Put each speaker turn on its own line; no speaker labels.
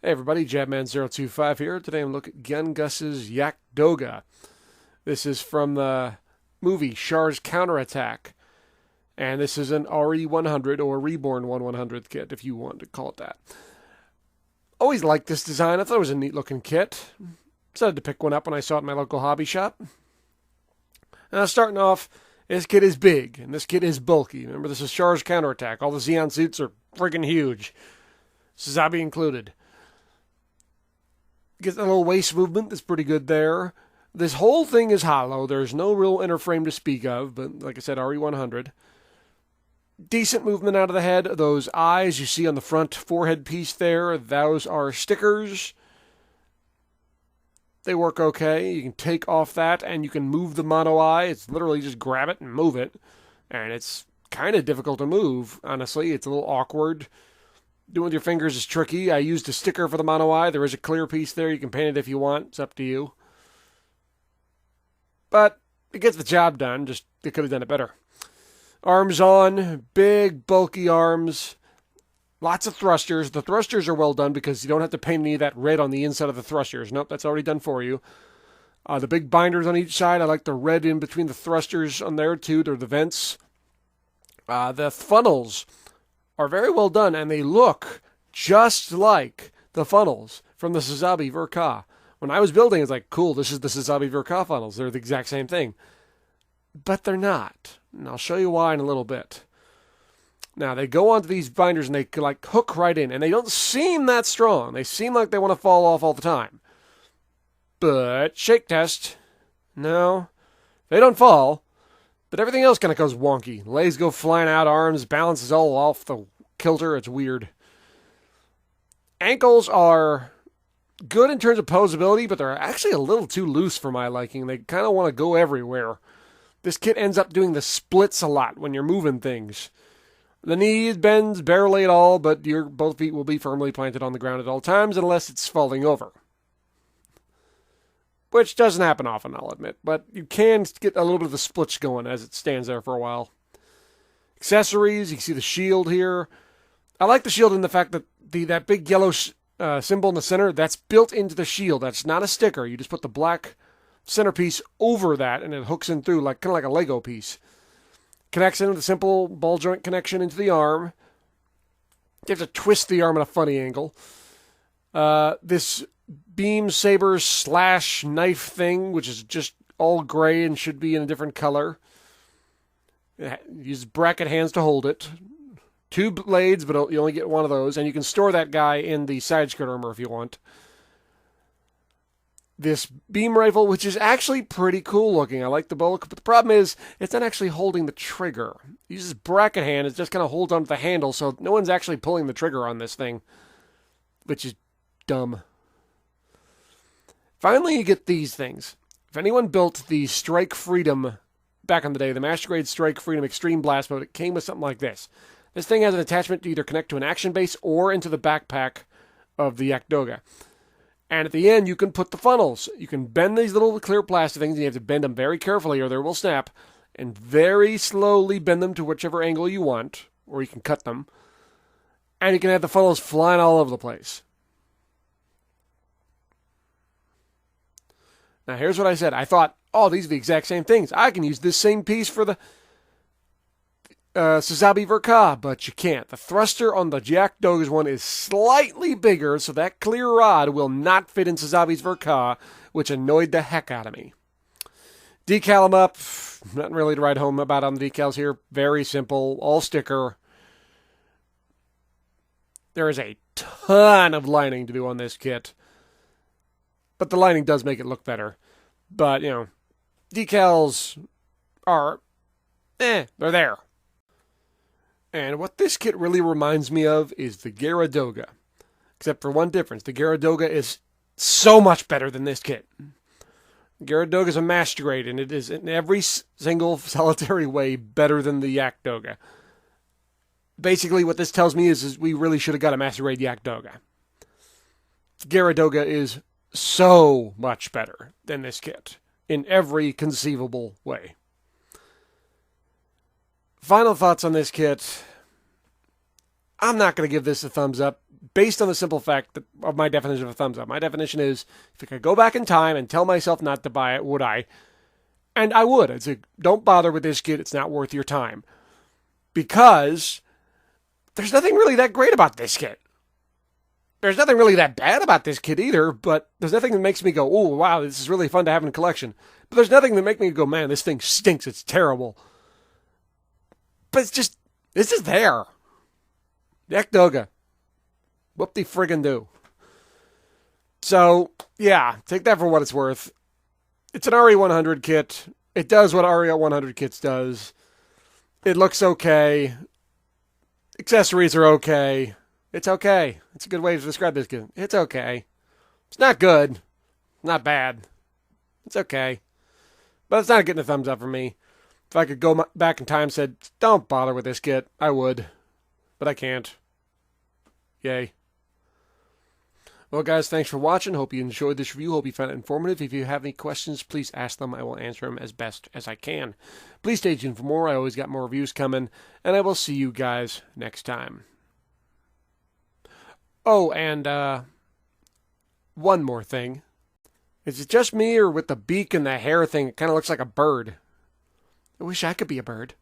Hey everybody, Jabman025 here. Today I'm looking at Gyunei Guss's Jagd Doga. This is from the movie Char's Counterattack. And this is an RE100 or Reborn 1100 kit, if you want to call it that. Always liked this design. I thought it was a neat looking kit. Decided to pick one up when I saw it in my local hobby shop. Now starting off, this kit is big and this kit is bulky. Remember, this is Char's Counterattack. All the Xeon suits are friggin' huge. Sazabi included. Gets a little waist movement that's pretty good there. This whole thing is hollow. There's no real inner frame to speak of, but like I said, RE100. Decent movement out of the head. Those eyes you see on the front forehead piece there, those are stickers. They work okay. You can take off that and you can move the mono eye. It's literally just grab it and move it. And it's kind of difficult to move, honestly. It's a little awkward. Doing with your fingers is tricky. I used a sticker for the mono eye. There is a clear piece there. You can paint it if you want. It's up to you. But it gets the job done. Just they could have done it better. Arms on. Big, bulky arms. Lots of thrusters. The thrusters are well done because you don't have to paint any of that red on the inside of the thrusters. Nope, that's already done for you. The big binders on each side. I like the red in between the thrusters on there too. They're the vents. The funnels are very well done, and they look just like the funnels from the Sazabi Verka. When I was building, it's like, cool, this is the Sazabi Verka funnels. They're the exact same thing. But they're not. And I'll show you why in a little bit. Now, they go onto these binders, and they like hook right in, and they don't seem that strong. They seem like they want to fall off all the time. But, shake test. No, they don't fall. But everything else kind of goes wonky. Legs go flying out, arms, balance is all off the kilter. It's weird. Ankles are good in terms of posability, but they're actually a little too loose for my liking. They kind of want to go everywhere. This kit ends up doing the splits a lot when you're moving things. The knee bends barely at all, but your both feet will be firmly planted on the ground at all times unless it's falling over. Which doesn't happen often, I'll admit. But you can get a little bit of the splits going as it stands there for a while. Accessories, you can see the shield here. I like the shield in the fact that that big yellow symbol in the center, that's built into the shield. That's not a sticker. You just put the black centerpiece over that and it hooks in through, like kind of like a Lego piece. Connects in with a simple ball joint connection into the arm. You have to twist the arm at a funny angle. This beam saber slash knife thing, which is just all gray and should be in a different color. Use bracket hands to hold it. 2 blades, but you only get one of those, and you can store that guy in the side skirt armor if you want. This beam rifle, which is actually pretty cool looking. I like the bulk, but the problem is it's not actually holding the trigger. It uses bracket hand. It just kind of holds onto the handle, so no one's actually pulling the trigger on this thing, which is dumb. Finally, you get these things. If anyone built the Strike Freedom back in the day, the Master Grade Strike Freedom Extreme Blast Mode, it came with something like this. This thing has an attachment to either connect to an action base or into the backpack of the Jagd Doga. And at the end, you can put the funnels. You can bend these little clear plastic things, and you have to bend them very carefully or they will snap, and very slowly bend them to whichever angle you want, or you can cut them. And you can have the funnels flying all over the place. Now, here's what I said. I thought, oh, these are the exact same things. I can use this same piece for the Sazabi Verka, but you can't. The thruster on the Jagd Doga's one is slightly bigger, so that clear rod will not fit in Sazabi's Verka, which annoyed the heck out of me. Decal them up. Nothing really to write home about on the decals here. Very simple. All sticker. There is a ton of lining to do on this kit. But the lining does make it look better. But, you know, decals are, they're there. And what this kit really reminds me of is the Jagd Doga. Except for one difference. The Jagd Doga is so much better than this kit. Jagd Doga is a master grade, and it is in every single solitary way better than the Jagd Doga. Basically, what this tells me is we really should have got a master grade Jagd Doga. Jagd Doga is so much better than this kit in every conceivable way. Final thoughts on this kit. I'm not going to give this a thumbs up based on the simple fact of my definition of a thumbs up. My definition is, if I could go back in time and tell myself not to buy it, would I? And I would. I'd say, don't bother with this kit. It's not worth your time. Because there's nothing really that great about this kit. There's nothing really that bad about this kit either, but there's nothing that makes me go, oh, wow, this is really fun to have in a collection. But there's nothing that makes me go, man, this thing stinks. It's terrible. But it's just there. Jagd Doga. Whoop-de-friggin'-do. So, yeah, take that for what it's worth. It's an RE100 kit. It does what RE100 kits does. It looks okay. Accessories are okay. It's okay. It's a good way to describe this kit. It's okay. It's not good. Not bad. It's okay. But it's not getting a thumbs up for me. If I could go back in time and said, don't bother with this kit, I would. But I can't. Yay. Well, guys, thanks for watching. Hope you enjoyed this review. Hope you found it informative. If you have any questions, please ask them. I will answer them as best as I can. Please stay tuned for more. I always got more reviews coming. And I will see you guys next time. Oh, and one more thing. Is it just me, or with the beak and the hair thing, it kind of looks like a bird? I wish I could be a bird.